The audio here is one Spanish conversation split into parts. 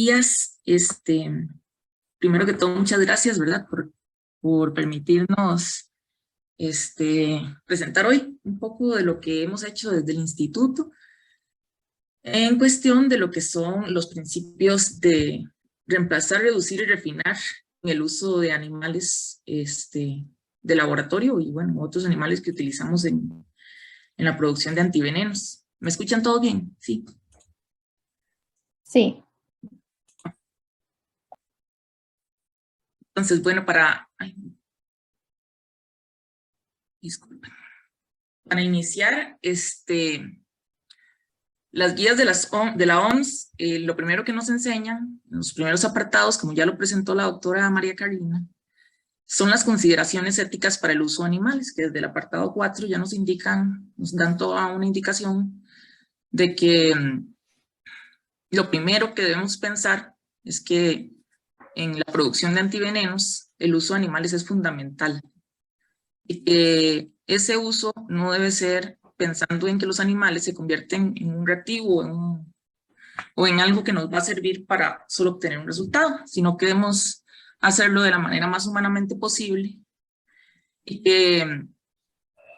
guías, primero que todo, muchas gracias, ¿verdad? Por permitirnos presentar hoy un poco de lo que hemos hecho desde el instituto en cuestión de lo que son los principios de reemplazar, reducir y refinar en el uso de animales de laboratorio y, bueno, otros animales que utilizamos en la producción de antivenenos. ¿Me escuchan todo bien? Sí. Sí. Entonces, bueno, disculpen. Para iniciar, las guías de la OMS, lo primero que nos enseñan, los primeros apartados, como ya lo presentó la doctora María Carolina, son las consideraciones éticas para el uso de animales, que desde el apartado 4 ya nos dan toda una indicación de que lo primero que debemos pensar es que en la producción de antivenenos, el uso de animales es fundamental. Y que ese uso no debe ser pensando en que los animales se convierten en un reactivo o en algo que nos va a servir para solo obtener un resultado, sino que debemos hacerlo de la manera más humanamente posible y que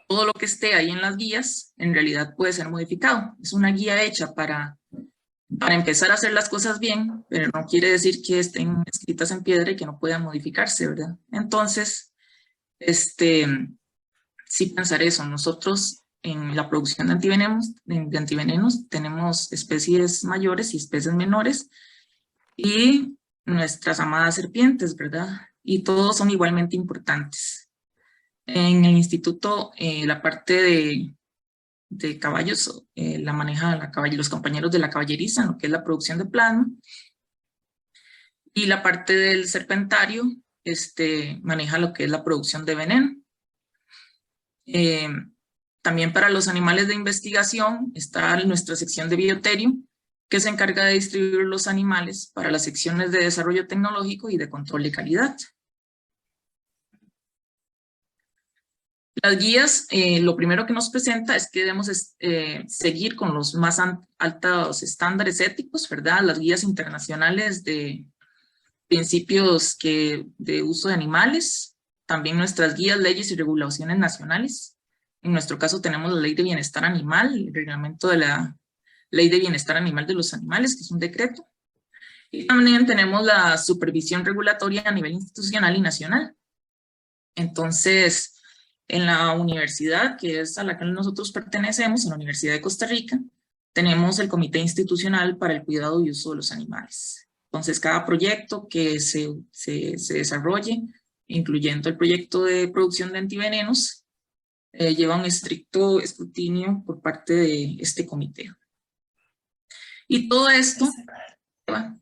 todo lo que esté ahí en las guías en realidad puede ser modificado. Es una guía hecha para empezar a hacer las cosas bien, pero no quiere decir que estén escritas en piedra y que no puedan modificarse, ¿verdad? Entonces, sí pensar eso. Nosotros en la producción de antivenenos tenemos especies mayores y especies menores y nuestras amadas serpientes, ¿verdad? Y todos son igualmente importantes. En el instituto, la parte de caballos la maneja los compañeros de la caballeriza, en lo que es la producción de plasma. Y la parte del serpentario maneja lo que es la producción de veneno. También para los animales de investigación está nuestra sección de bioterio, que se encarga de distribuir los animales para las secciones de desarrollo tecnológico y de control de calidad. Las guías, lo primero que nos presenta es que debemos seguir con los más altos estándares éticos, ¿verdad? Las guías internacionales de principios de uso de animales, también nuestras guías, leyes y regulaciones nacionales. En nuestro caso tenemos la Ley de Bienestar Animal, el reglamento de la Ley de Bienestar Animal de los Animales, que es un decreto. Y también tenemos la supervisión regulatoria a nivel institucional y nacional. Entonces, en la universidad, que es a la que nosotros pertenecemos, en la Universidad de Costa Rica, tenemos el Comité Institucional para el Cuidado y Uso de los Animales. Entonces, cada proyecto que se desarrolle, incluyendo el proyecto de producción de antivenenos, lleva un estricto escrutinio por parte de este comité. Y todo esto lleva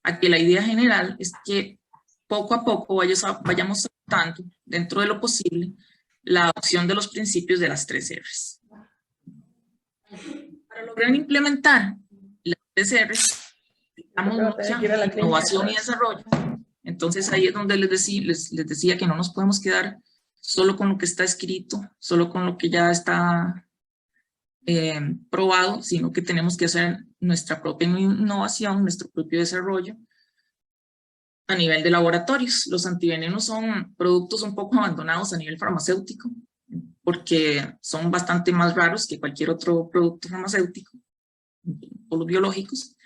a que la idea general es que poco a poco vayamos adoptando, dentro de lo posible, la adopción de los principios de las 3 R's. Para lograr implementar las 3 R's, necesitamos mucha innovación y desarrollo. Entonces ahí es donde les decía que no nos podemos quedar solo con lo que está escrito, solo con lo que ya está probado, sino que tenemos que hacer nuestra propia innovación, nuestro propio desarrollo a nivel de laboratorios. Los antivenenos son productos un poco abandonados a nivel farmacéutico, porque son bastante más raros que cualquier otro producto farmacéutico, o los biológicos.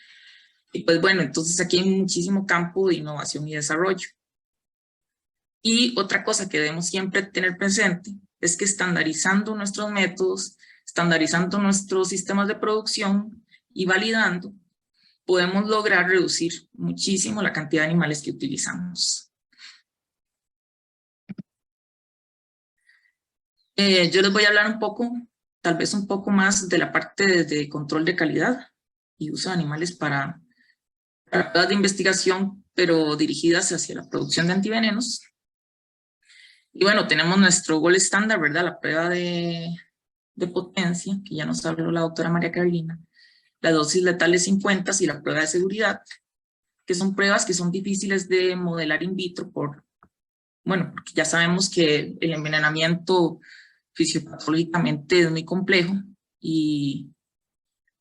Y pues bueno, entonces aquí hay muchísimo campo de innovación y desarrollo. Y otra cosa que debemos siempre tener presente es que estandarizando nuestros métodos, estandarizando nuestros sistemas de producción y validando, podemos lograr reducir muchísimo la cantidad de animales que utilizamos. Yo les voy a hablar un poco, tal vez un poco más de la parte de control de calidad y uso de animales para pruebas de investigación, pero dirigidas hacia la producción de antivenenos. Y bueno, tenemos nuestro gold estándar, ¿verdad? La prueba de potencia, que ya nos habló la doctora María Carolina, las dosis letales 50 y la prueba de seguridad, que son pruebas que son difíciles de modelar in vitro porque ya sabemos que el envenenamiento fisiopatológicamente es muy complejo y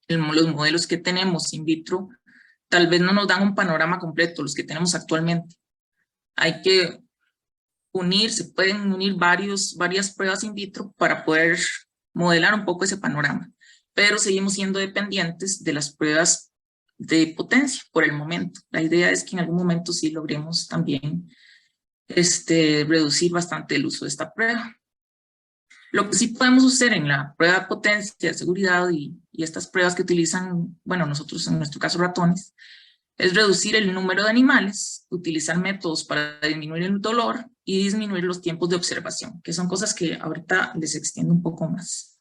los modelos que tenemos in vitro tal vez no nos dan un panorama completo, los que tenemos actualmente. Hay que se pueden unir varias pruebas in vitro para poder modelar un poco ese panorama, pero seguimos siendo dependientes de las pruebas de potencia por el momento. La idea es que en algún momento sí logremos también reducir bastante el uso de esta prueba. Lo que sí podemos hacer en la prueba de potencia, de seguridad y estas pruebas que utilizan, bueno, nosotros en nuestro caso ratones, es reducir el número de animales, utilizar métodos para disminuir el dolor y disminuir los tiempos de observación, que son cosas que ahorita les extiendo un poco más.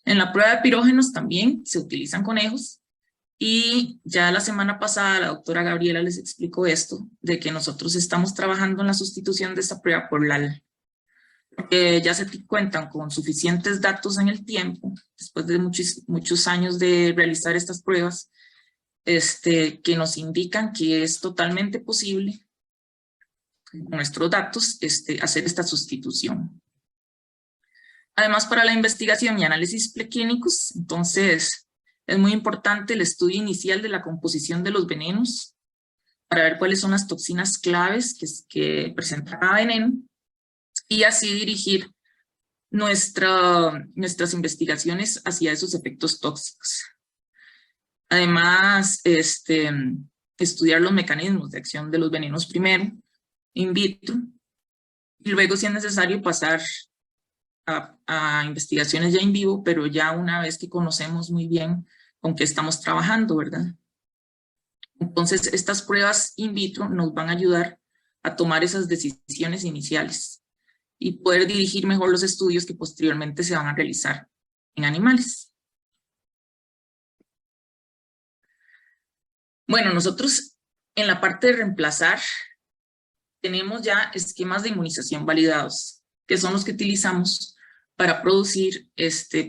En la prueba de pirógenos también se utilizan conejos y ya la semana pasada la doctora Gabriela les explicó esto, de que nosotros estamos trabajando en la sustitución de esta prueba por LAL. Ya se cuentan con suficientes datos en el tiempo, después de muchos años de realizar estas pruebas, que nos indican que es totalmente posible, con nuestros datos, hacer esta sustitución. Además, para la investigación y análisis preclínicos, entonces, es muy importante el estudio inicial de la composición de los venenos, para ver cuáles son las toxinas claves que presenta cada veneno, y así dirigir nuestras investigaciones hacia esos efectos tóxicos. Además, estudiar los mecanismos de acción de los venenos primero, in vitro, y luego, si es necesario, pasar a investigaciones ya en vivo, pero ya una vez que conocemos muy bien con qué estamos trabajando, ¿verdad? Entonces, estas pruebas in vitro nos van a ayudar a tomar esas decisiones iniciales y poder dirigir mejor los estudios que posteriormente se van a realizar en animales. Bueno, nosotros en la parte de reemplazar tenemos ya esquemas de inmunización validados, que son los que utilizamos para producir,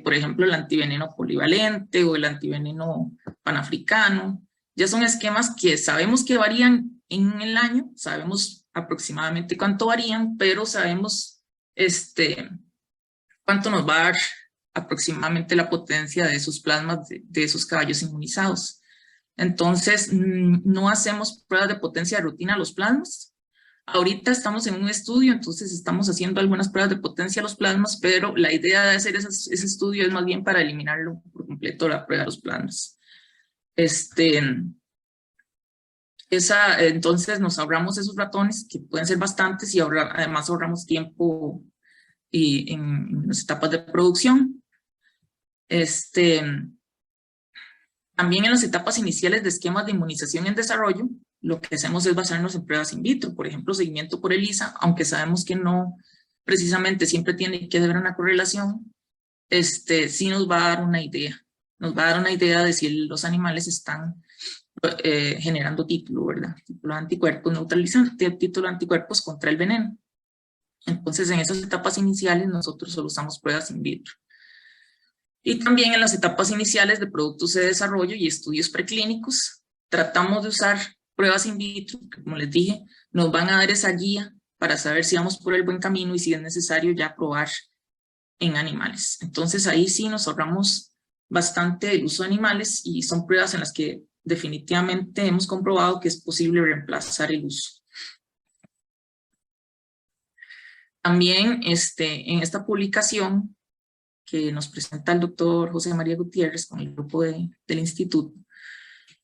por ejemplo, el antiveneno polivalente o el antiveneno panafricano. Ya son esquemas que sabemos que varían en el año, sabemos aproximadamente cuánto varían, pero sabemos cuánto nos va a dar aproximadamente la potencia de esos plasmas, de esos caballos inmunizados. Entonces, no hacemos pruebas de potencia de rutina a los plasmas. Ahorita estamos en un estudio, entonces estamos haciendo algunas pruebas de potencia a los plasmas, pero la idea de hacer ese estudio es más bien para eliminarlo por completo, la prueba de los plasmas. Entonces nos ahorramos esos ratones, que pueden ser bastantes, y además ahorramos tiempo en las etapas de producción. También en las etapas iniciales de esquemas de inmunización en desarrollo, lo que hacemos es basarnos en pruebas in vitro, por ejemplo, seguimiento por ELISA, aunque sabemos que no precisamente siempre tiene que haber una correlación, sí nos va a dar una idea. Nos va a dar una idea de si los animales están generando título, ¿verdad? Título de anticuerpos neutralizante, título de anticuerpos contra el veneno. Entonces, en esas etapas iniciales, nosotros solo usamos pruebas in vitro. Y también en las etapas iniciales de productos de desarrollo y estudios preclínicos, tratamos de usar pruebas in vitro, que, como les dije, nos van a dar esa guía para saber si vamos por el buen camino y si es necesario ya probar en animales. Entonces ahí sí nos ahorramos bastante el uso de animales y son pruebas en las que definitivamente hemos comprobado que es posible reemplazar el uso. También en esta publicación que nos presenta el doctor José María Gutiérrez con el grupo del instituto,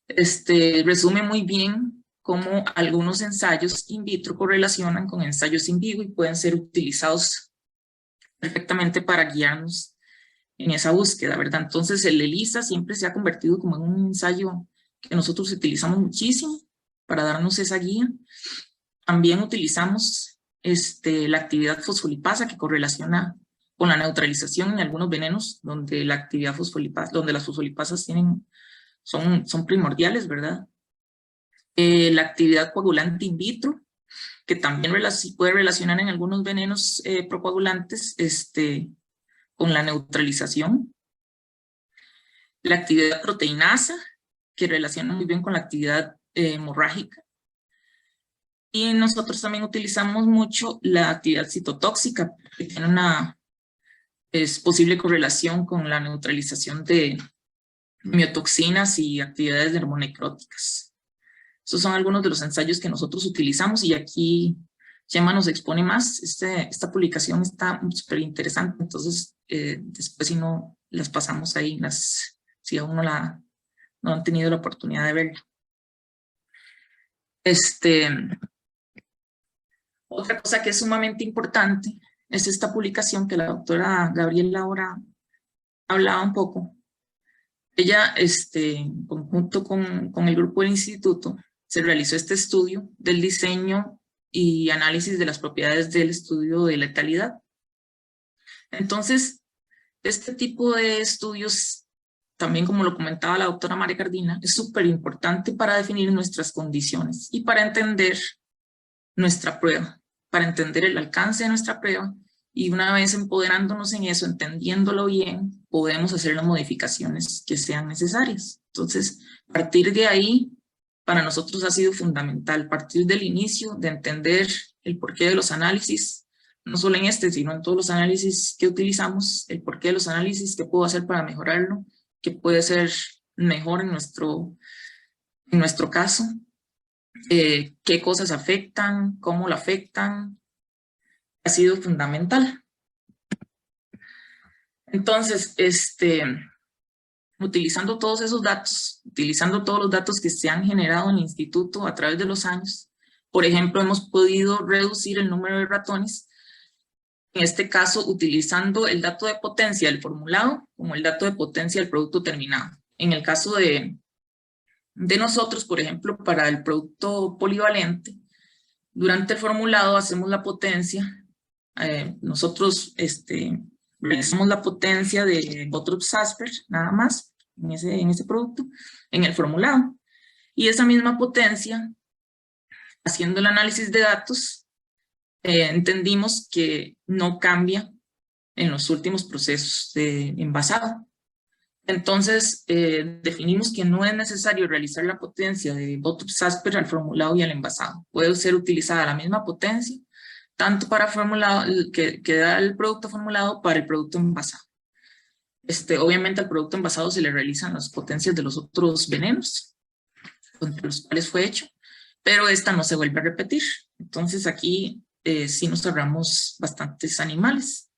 resume muy bien cómo algunos ensayos in vitro correlacionan con ensayos in vivo y pueden ser utilizados perfectamente para guiarnos en esa búsqueda, ¿verdad? Entonces el ELISA siempre se ha convertido como en un ensayo que nosotros utilizamos muchísimo para darnos esa guía. También utilizamos la actividad fosfolipasa que correlaciona con la neutralización en algunos venenos donde la actividad fosfolipasa, donde las fosfolipasas son primordiales, ¿verdad? La actividad coagulante in vitro, que también puede relacionar en algunos venenos procoagulantes con la neutralización. La actividad proteinasa, que relaciona muy bien con la actividad hemorrágica. Y nosotros también utilizamos mucho la actividad citotóxica, que tiene una posible correlación con la neutralización de miotoxinas y actividades dermonecróticas. Estos son algunos de los ensayos que nosotros utilizamos y aquí Gemma nos expone más. Esta publicación está súper interesante, entonces después si no las pasamos ahí, si aún no han tenido la oportunidad de verla. Otra cosa que es sumamente importante es esta publicación que la doctora Gabriela ahora hablaba un poco. Ella, en conjunto con el grupo del instituto, se realizó este estudio del diseño y análisis de las propiedades del estudio de letalidad. Entonces, este tipo de estudios, también como lo comentaba la doctora María Cardina, es súper importante para definir nuestras condiciones y para entender nuestra prueba, para entender el alcance de nuestra prueba, y una vez empoderándonos en eso, entendiéndolo bien, podemos hacer las modificaciones que sean necesarias. Entonces, partir de ahí, para nosotros ha sido fundamental, partir del inicio, de entender el porqué de los análisis, no solo en sino en todos los análisis que utilizamos, el porqué de los análisis, qué puedo hacer para mejorarlo, qué puede ser mejor en nuestro caso, qué cosas afectan, cómo lo afectan, ha sido fundamental. Entonces, utilizando todos esos datos, utilizando todos los datos que se han generado en el instituto a través de los años, por ejemplo, hemos podido reducir el número de ratones, en este caso utilizando el dato de potencia del formulado como el dato de potencia del producto terminado. En el caso de nosotros, por ejemplo, para el producto polivalente, durante el formulado hacemos la potencia, nosotros realizamos la potencia de Bottrop-Sasper, nada más, en ese producto, en el formulado. Y esa misma potencia, haciendo el análisis de datos, entendimos que no cambia en los últimos procesos de envasado. Entonces, definimos que no es necesario realizar la potencia de Bottrop-Sasper al formulado y al envasado. Puede ser utilizada la misma potencia, tanto para formulado, que da el producto formulado, para el producto envasado. Obviamente al producto envasado se le realizan las potencias de los otros venenos contra los cuales fue hecho, pero esta no se vuelve a repetir. Entonces aquí sí nos ahorramos bastantes animales.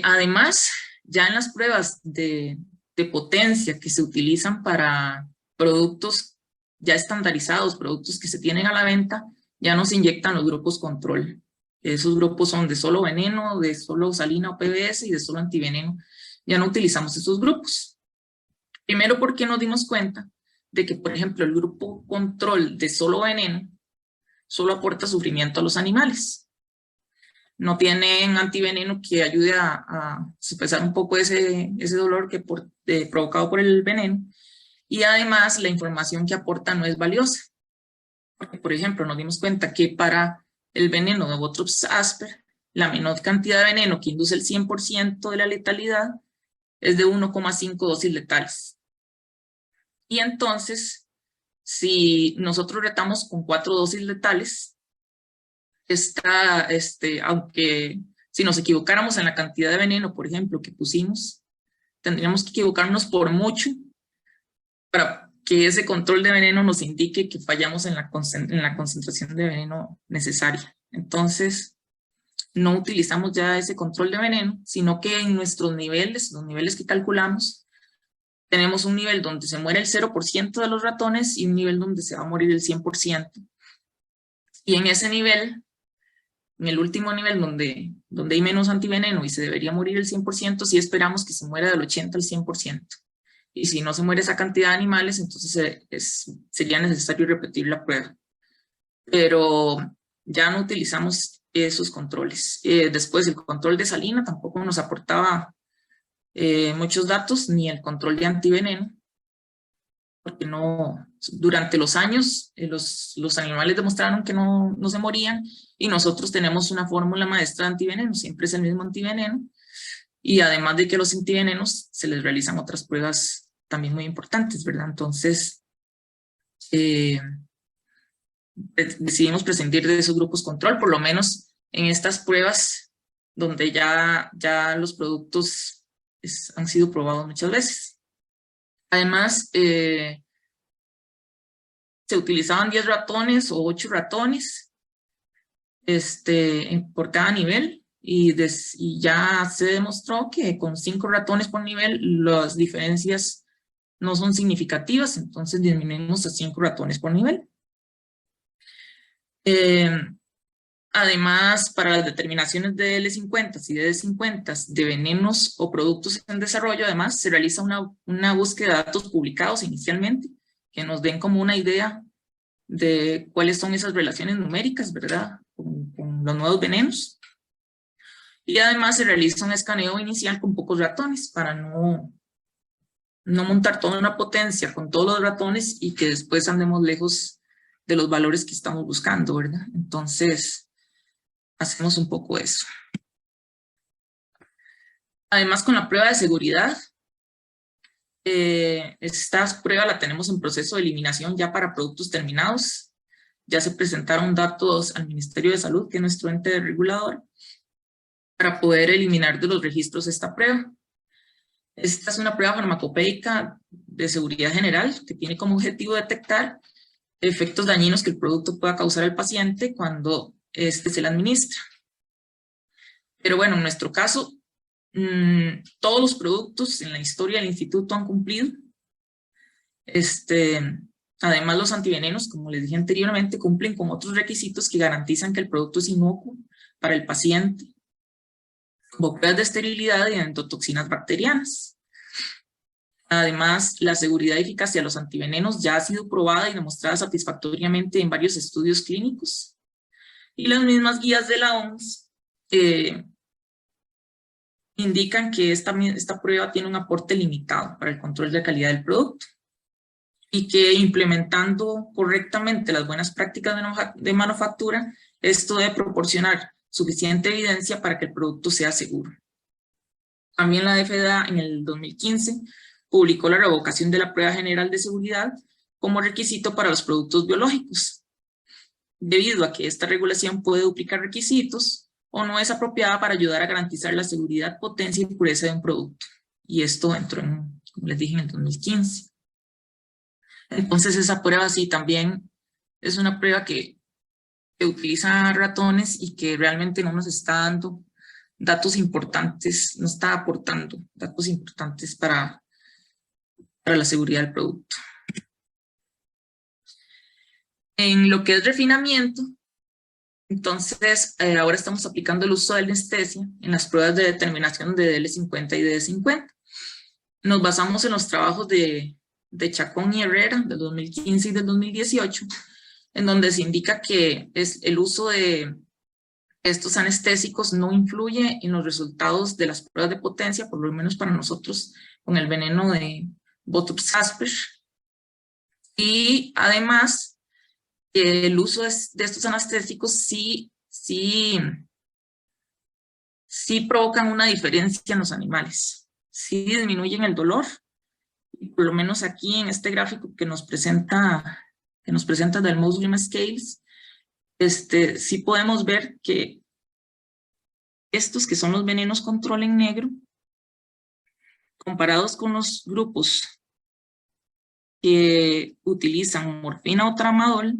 Además, ya en las pruebas de potencia que se utilizan para productos ya estandarizados, productos que se tienen a la venta, ya no se inyectan los grupos control. Esos grupos son de solo veneno, de solo salina o PBS y de solo antiveneno. Ya no utilizamos esos grupos. Primero porque nos dimos cuenta de que, por ejemplo, el grupo control de solo veneno solo aporta sufrimiento a los animales. No tienen antiveneno que ayude a expresar un poco ese dolor provocado por el veneno. Y además la información que aporta no es valiosa. Porque, por ejemplo, nos dimos cuenta que para el veneno de Bottrop-Sasper, la menor cantidad de veneno que induce el 100% de la letalidad es de 1,5 dosis letales. Y entonces, si nosotros retamos con 4 dosis letales, aunque si nos equivocáramos en la cantidad de veneno, por ejemplo, que pusimos, tendríamos que equivocarnos por mucho para que ese control de veneno nos indique que fallamos en la concentración de veneno necesaria. Entonces, no utilizamos ya ese control de veneno, sino que en nuestros niveles, los niveles que calculamos, tenemos un nivel donde se muere el 0% de los ratones y un nivel donde se va a morir el 100%. Y en ese nivel, en el último nivel donde hay menos antiveneno y se debería morir el 100%, sí esperamos que se muera del 80 al 100%. Y si no se muere esa cantidad de animales, entonces sería necesario repetir la prueba. Pero ya no utilizamos esos controles. Después el control de salina tampoco nos aportaba muchos datos, ni el control de antiveneno, porque durante los años los animales demostraron que no se morían, y nosotros tenemos una fórmula maestra de antiveneno, siempre es el mismo antiveneno, y además de que los antivenenos se les realizan otras pruebas también muy importantes, ¿verdad? Entonces decidimos prescindir de esos grupos control, por lo menos en estas pruebas donde ya los productos han sido probados muchas veces. Además, se utilizaban 10 ratones o 8 ratones por cada nivel, y ya se demostró que con 5 ratones por nivel las diferencias no son significativas, entonces disminuimos a 5 ratones por nivel. Además, para las determinaciones de L50 y de D50 de venenos o productos en desarrollo, además se realiza una búsqueda de datos publicados inicialmente, que nos den como una idea de cuáles son esas relaciones numéricas, ¿verdad? Con los nuevos venenos. Y además se realiza un escaneo inicial con pocos ratones para no montar toda una potencia con todos los ratones y que después andemos lejos de los valores que estamos buscando, ¿verdad? Entonces, hacemos un poco eso. Además, con la prueba de seguridad, esta prueba la tenemos en proceso de eliminación ya para productos terminados. Ya se presentaron datos al Ministerio de Salud, que es nuestro ente regulador, para poder eliminar de los registros esta prueba. Esta es una prueba farmacopeica de seguridad general que tiene como objetivo detectar efectos dañinos que el producto pueda causar al paciente cuando se le administra. Pero bueno, en nuestro caso, todos los productos en la historia del instituto han cumplido. Además, los antivenenos, como les dije anteriormente, cumplen con otros requisitos que garantizan que el producto es inocuo para el paciente, como pruebas de esterilidad y endotoxinas bacterianas. Además, la seguridad y eficacia de los antivenenos ya ha sido probada y demostrada satisfactoriamente en varios estudios clínicos. Y las mismas guías de la OMS indican que esta prueba tiene un aporte limitado para el control de calidad del producto y que implementando correctamente las buenas prácticas de manufactura, esto debe proporcionar suficiente evidencia para que el producto sea seguro. También la FDA en el 2015 publicó la revocación de la prueba general de seguridad como requisito para los productos biológicos, debido a que esta regulación puede duplicar requisitos o no es apropiada para ayudar a garantizar la seguridad, potencia y pureza de un producto. Y esto entró en, como les dije, en el 2015. Entonces esa prueba sí también es una prueba que utiliza ratones y que realmente no nos está dando datos importantes, no está aportando datos importantes para la seguridad del producto. En lo que es refinamiento, entonces ahora estamos aplicando el uso de anestesia en las pruebas de determinación de DL50 y DD50. Nos basamos en los trabajos de Chacón y Herrera del 2015 y del 2018, en donde se indica que el uso de estos anestésicos no influye en los resultados de las pruebas de potencia, por lo menos para nosotros con el veneno de Botox Asper. Y además, el uso de estos anestésicos sí provocan una diferencia en los animales. Sí disminuyen el dolor, y por lo menos aquí en este gráfico que nos presenta del Muslim Scales, sí podemos ver que estos que son los venenos control en negro, comparados con los grupos que utilizan morfina o tramadol,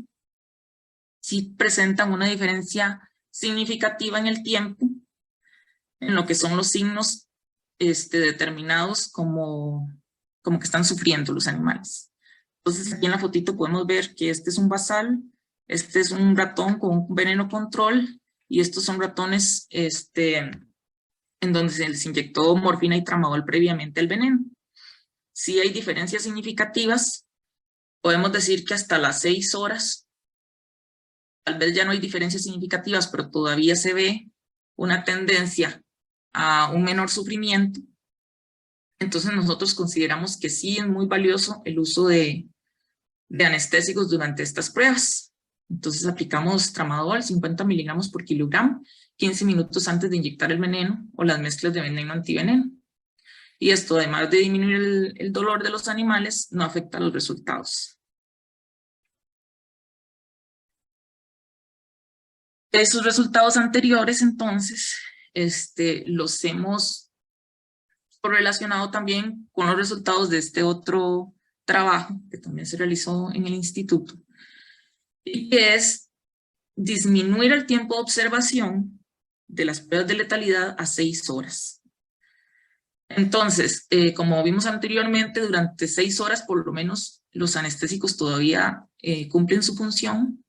sí presentan una diferencia significativa en el tiempo, en lo que son los signos determinados como que están sufriendo los animales. Entonces aquí en la fotito podemos ver que este es un basal, este es un ratón con un veneno control, y estos son ratones en donde se les inyectó morfina y tramadol previamente al veneno. Si hay diferencias significativas, podemos decir que hasta las 6 horas, tal vez ya no hay diferencias significativas, pero todavía se ve una tendencia a un menor sufrimiento. Entonces nosotros consideramos que sí es muy valioso el uso de anestésicos durante estas pruebas. Entonces aplicamos tramadol 50 miligramos por kilogramo 15 minutos antes de inyectar el veneno o las mezclas de veneno antiveneno. Y esto, además de disminuir el dolor de los animales, no afecta a los resultados. Esos resultados anteriores, entonces, los hemos correlacionado también con los resultados de este otro trabajo que también se realizó en el instituto, y que es disminuir el tiempo de observación de las pruebas de letalidad a 6 horas. Entonces, como vimos anteriormente, durante 6 horas por lo menos los anestésicos todavía cumplen su función.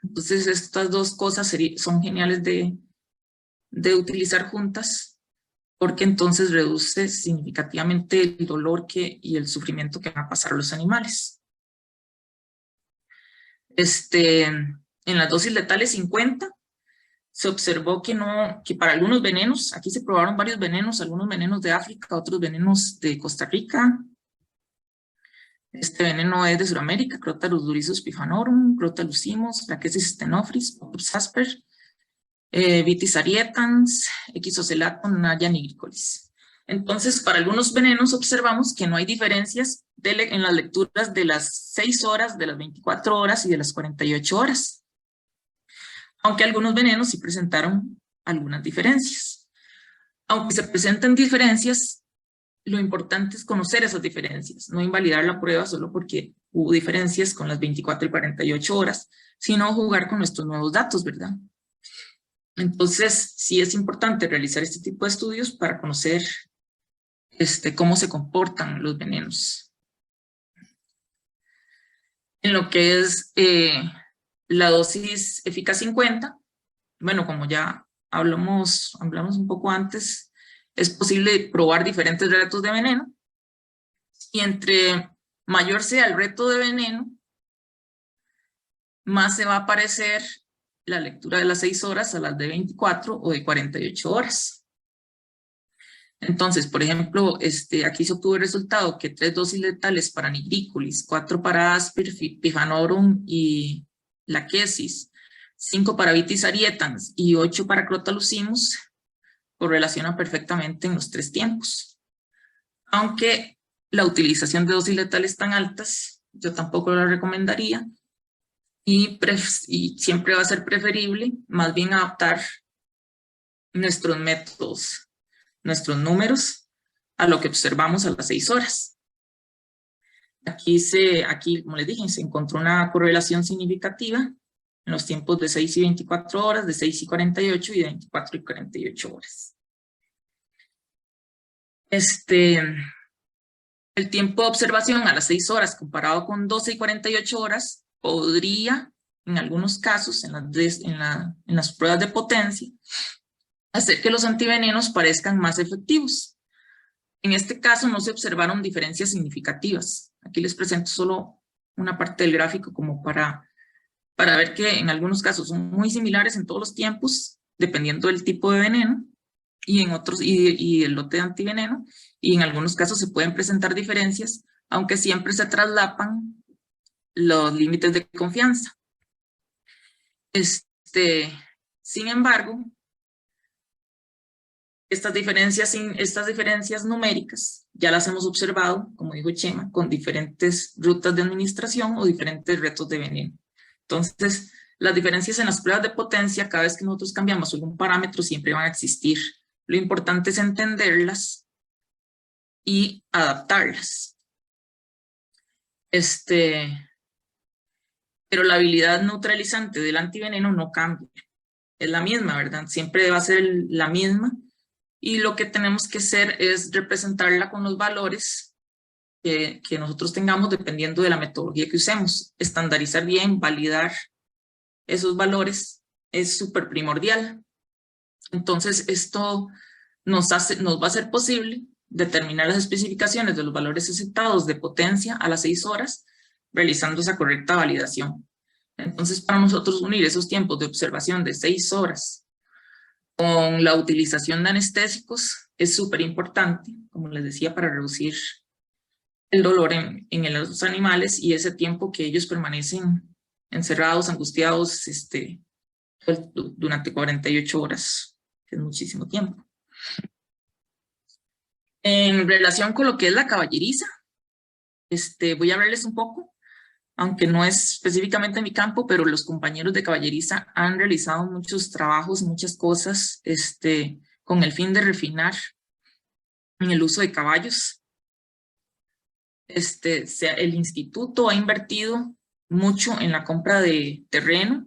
Entonces, estas dos cosas son geniales de utilizar juntas, porque entonces reduce significativamente el dolor y el sufrimiento que van a pasar los animales. En las dosis letales 50, se observó que para algunos venenos, aquí se probaron varios venenos, algunos venenos de África, otros venenos de Costa Rica. Este veneno es de Sudamérica, Crotalus durissus pifanorum, Crotalus simus, Lachesis stenophrys, Poppus asper, Vitis arietans, Ixocellatum naya nigricolis. Entonces, para algunos venenos observamos que no hay diferencias en las lecturas de las 6 horas, de las 24 horas y de las 48 horas. Aunque algunos venenos sí presentaron algunas diferencias. Aunque se presenten diferencias, lo importante es conocer esas diferencias, no invalidar la prueba solo porque hubo diferencias con las 24 y 48 horas, sino jugar con nuestros nuevos datos, ¿verdad? Entonces, sí es importante realizar este tipo de estudios para conocer cómo se comportan los venenos. En lo que es la dosis eficaz 50, bueno, como ya hablamos un poco antes, es posible probar diferentes retos de veneno, y entre mayor sea el reto de veneno, más se va a parecer la lectura de las 6 horas a las de 24 o de 48 horas. Entonces, por ejemplo, aquí se obtuvo el resultado que 3 dosis letales para nigricolis, 4 para Asper, pifanorum y Lachesis, 5 para Vitis arietans y 8 para Crotalus simus, correlaciona perfectamente en los 3 tiempos. Aunque la utilización de dosis letales tan altas, yo tampoco la recomendaría, y siempre va a ser preferible más bien adaptar nuestros métodos, nuestros números, a lo que observamos a las 6 horas. Aquí, como les dije, se encontró una correlación significativa en los tiempos de 6 y 24 horas, de 6 y 48 y de 24 y 48 horas. El tiempo de observación a las 6 horas comparado con 12 y 48 horas podría, en algunos casos, en las pruebas de potencia, hacer que los antivenenos parezcan más efectivos. En este caso no se observaron diferencias significativas. Aquí les presento solo una parte del gráfico como para ver que en algunos casos son muy similares en todos los tiempos, dependiendo del tipo de veneno, y en otros, y el lote de antiveneno, y en algunos casos se pueden presentar diferencias, aunque siempre se traslapan los límites de confianza. Sin embargo, estas diferencias numéricas ya las hemos observado, como dijo Chema, con diferentes rutas de administración o diferentes retos de veneno. Entonces, las diferencias en las pruebas de potencia, cada vez que nosotros cambiamos algún parámetro, siempre van a existir. Lo importante es entenderlas y adaptarlas. Pero la habilidad neutralizante del antiveneno no cambia. Es la misma, ¿verdad? Siempre va a ser la misma. Y lo que tenemos que hacer es representarla con los valores que nosotros tengamos dependiendo de la metodología que usemos. Estandarizar bien, validar esos valores es súper primordial. Entonces, esto nos va a hacer posible determinar las especificaciones de los valores aceptados de potencia a las 6 horas, realizando esa correcta validación. Entonces, para nosotros unir esos tiempos de observación de 6 horas con la utilización de anestésicos es súper importante, como les decía, para reducir el dolor en los animales y ese tiempo que ellos permanecen encerrados, angustiados, durante 48 horas, que es muchísimo tiempo. En relación con lo que es la caballeriza, voy a hablarles un poco, aunque no es específicamente mi campo, pero los compañeros de caballeriza han realizado muchos trabajos, muchas cosas, con el fin de refinar en el uso de caballos. El instituto ha invertido mucho en la compra de terreno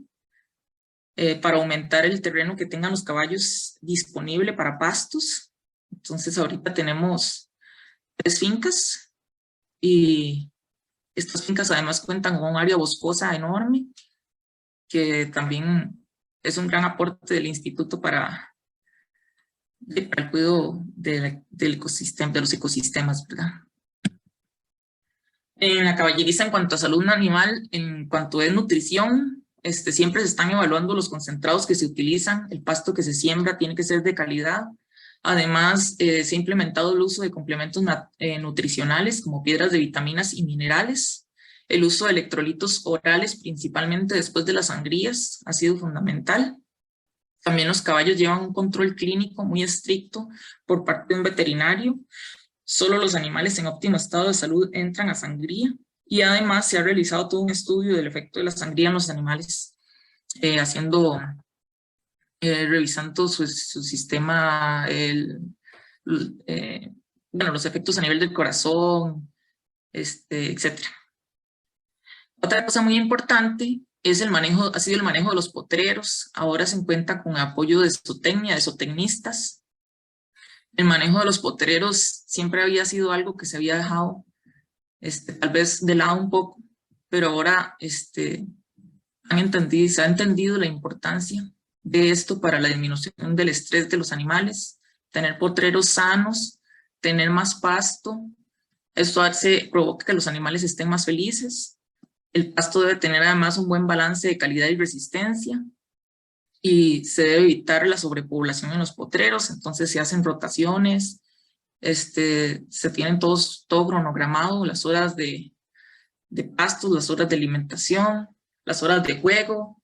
para aumentar el terreno que tengan los caballos disponible para pastos. Entonces ahorita tenemos 3 fincas y estas fincas además cuentan con un área boscosa enorme que también es un gran aporte del instituto para el cuidado del ecosistema, de los ecosistemas, ¿verdad? En la caballeriza, en cuanto a salud animal, en cuanto a nutrición, siempre se están evaluando los concentrados que se utilizan, el pasto que se siembra tiene que ser de calidad. Además, se ha implementado el uso de complementos nutricionales como piedras de vitaminas y minerales. El uso de electrolitos orales, principalmente después de las sangrías, ha sido fundamental. También los caballos llevan un control clínico muy estricto por parte de un veterinario. Solo los animales en óptimo estado de salud entran a sangría y además se ha realizado todo un estudio del efecto de la sangría en los animales, revisando su sistema, los efectos a nivel del corazón, etc. Otra cosa muy importante es ha sido el manejo de los potreros. Ahora se cuenta con apoyo de zootecnia, de zootecnistas. El manejo de los potreros siempre había sido algo que se había dejado tal vez de lado un poco, pero ahora se ha entendido la importancia de esto para la disminución del estrés de los animales, tener potreros sanos, tener más pasto. Esto provoca que los animales estén más felices. El pasto debe tener además un buen balance de calidad y resistencia y se debe evitar la sobrepoblación en los potreros, entonces se hacen rotaciones, se tienen todo cronogramado, las horas de pastos, las horas de alimentación, las horas de juego.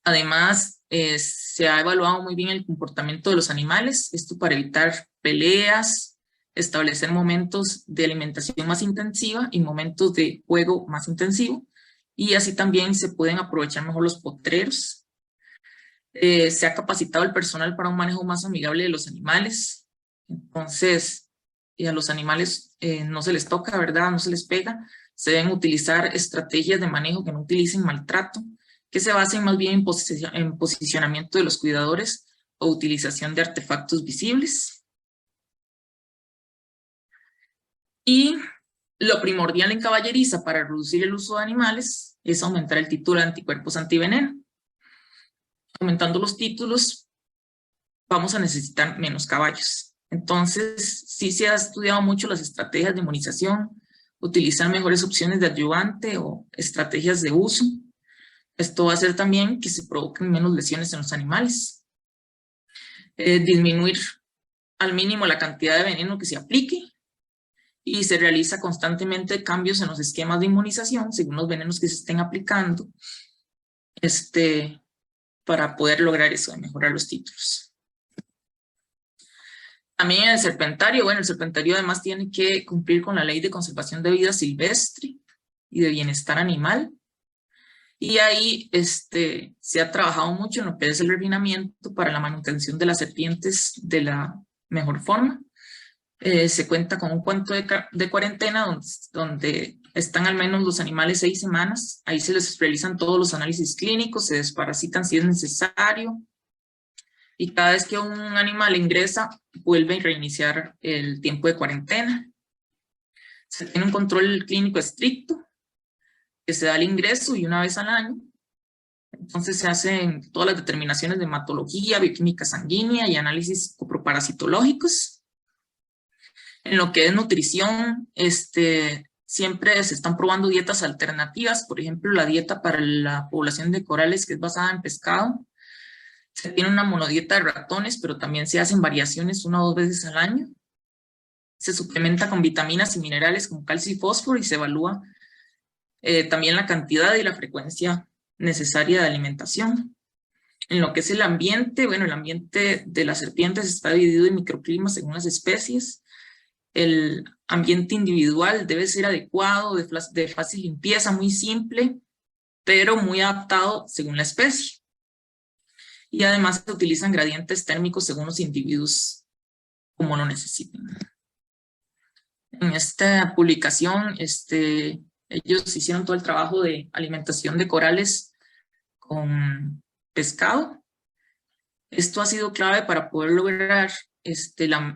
Además, se ha evaluado muy bien el comportamiento de los animales, esto para evitar peleas, establecer momentos de alimentación más intensiva y momentos de juego más intensivo, y así también se pueden aprovechar mejor los potreros. Se ha capacitado el personal para un manejo más amigable de los animales, entonces a los animales no se les toca, ¿verdad? No se les pega. Se deben utilizar estrategias de manejo que no utilicen maltrato, que se basen más bien en posicionamiento de los cuidadores o utilización de artefactos visibles. Y lo primordial en caballeriza para reducir el uso de animales es aumentar el título de anticuerpos antiveneno. Aumentando los títulos, vamos a necesitar menos caballos. Entonces, sí se ha estudiado mucho las estrategias de inmunización, utilizar mejores opciones de adyuvante o estrategias de uso. Esto va a hacer también que se provoquen menos lesiones en los animales. Disminuir al mínimo la cantidad de veneno que se aplique y se realiza constantemente cambios en los esquemas de inmunización según los venenos que se estén aplicando para poder lograr eso de mejorar los títulos. También el serpentario, el serpentario además tiene que cumplir con la ley de conservación de vida silvestre y de bienestar animal. Y ahí se ha trabajado mucho en lo que es el refinamiento para la manutención de las serpientes de la mejor forma. Se cuenta con un cuento de cuarentena donde están al menos los animales 6 semanas. Ahí se les realizan todos los análisis clínicos, se desparasitan si es necesario. Y cada vez que un animal ingresa, vuelve a reiniciar el tiempo de cuarentena. Se tiene un control clínico estricto, que se da al ingreso y una vez al año. Entonces se hacen todas las determinaciones de hematología, bioquímica sanguínea y análisis coproparasitológicos. En lo que es nutrición, siempre se están probando dietas alternativas, por ejemplo, la dieta para la población de corales, que es basada en pescado. Se tiene una monodieta de ratones, pero también se hacen variaciones 1 o 2 veces al año. Se suplementa con vitaminas y minerales como calcio y fósforo y se evalúa también la cantidad y la frecuencia necesaria de alimentación. En lo que es el ambiente, el ambiente de las serpientes está dividido en microclimas según las especies. El ambiente individual debe ser adecuado, de fácil limpieza, muy simple, pero muy adaptado según la especie. y además se utilizan gradientes térmicos según los individuos como lo necesiten. En esta publicación, ellos hicieron todo el trabajo de alimentación de corales con pescado. Esto ha sido clave para poder lograr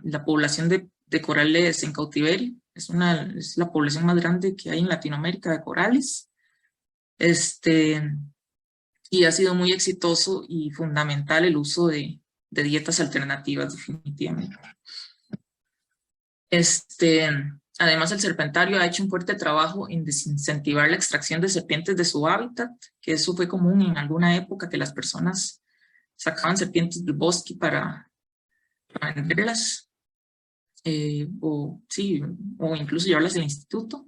la población de corales en cautiverio. Es la población más grande que hay en Latinoamérica de corales. Y ha sido muy exitoso y fundamental el uso de dietas alternativas, definitivamente. Además, el Serpentario ha hecho un fuerte trabajo en desincentivar la extracción de serpientes de su hábitat, que eso fue común en alguna época, que las personas sacaban serpientes del bosque para venderlas, o incluso llevarlas al instituto.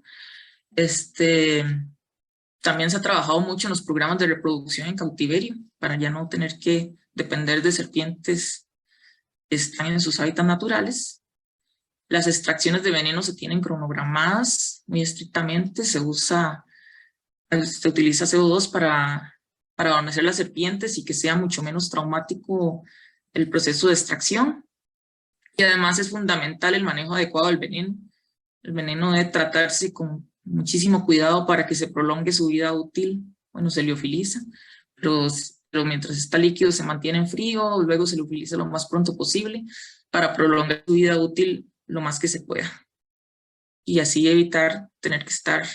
También se ha trabajado mucho en los programas de reproducción en cautiverio, para ya no tener que depender de serpientes que están en sus hábitats naturales. Las extracciones de veneno se tienen cronogramadas muy estrictamente. Se utiliza CO2 para adormecer las serpientes y que sea mucho menos traumático el proceso de extracción. Y además es fundamental el manejo adecuado del veneno. El veneno debe tratarse con muchísimo cuidado para que se prolongue su vida útil. Bueno, se liofiliza, pero mientras está líquido se mantiene en frío, luego se liofiliza lo más pronto posible para prolongar su vida útil lo más que se pueda. Y así evitar tener que estar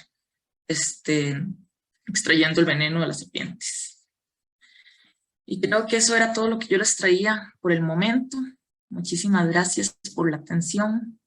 extrayendo el veneno de las serpientes. Y creo que eso era todo lo que yo les traía por el momento. Muchísimas gracias por la atención.